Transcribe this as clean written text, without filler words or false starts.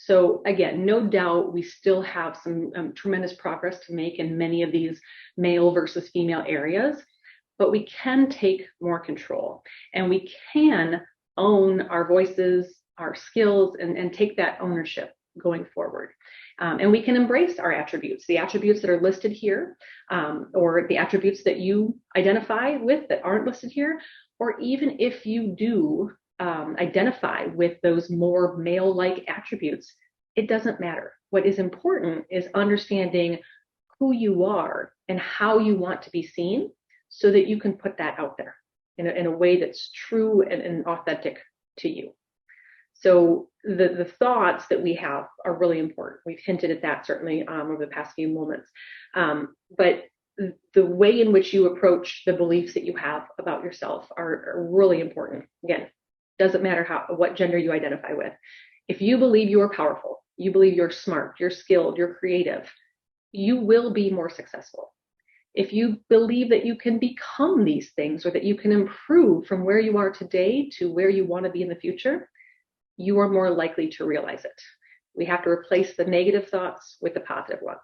So again, no doubt we still have some tremendous progress to make in many of these male versus female areas, but we can take more control and we can own our voices, our skills, and take that ownership going forward. And we can embrace our attributes, the attributes that are listed here, or the attributes that you identify with that aren't listed here, or even if you do identify with those more male-like attributes, it doesn't matter. What is important is understanding who you are and how you want to be seen so that you can put that out there in a way that's true and authentic to you. So the thoughts that we have are really important. We've hinted at that certainly over the past few moments. But the way in which you approach the beliefs that you have about yourself are really important. Again, doesn't matter what gender you identify with. If you believe you are powerful, you believe you're smart, you're skilled, you're creative, you will be more successful. If you believe that you can become these things or that you can improve from where you are today to where you want to be in the future, you are more likely to realize it. We have to replace the negative thoughts with the positive ones.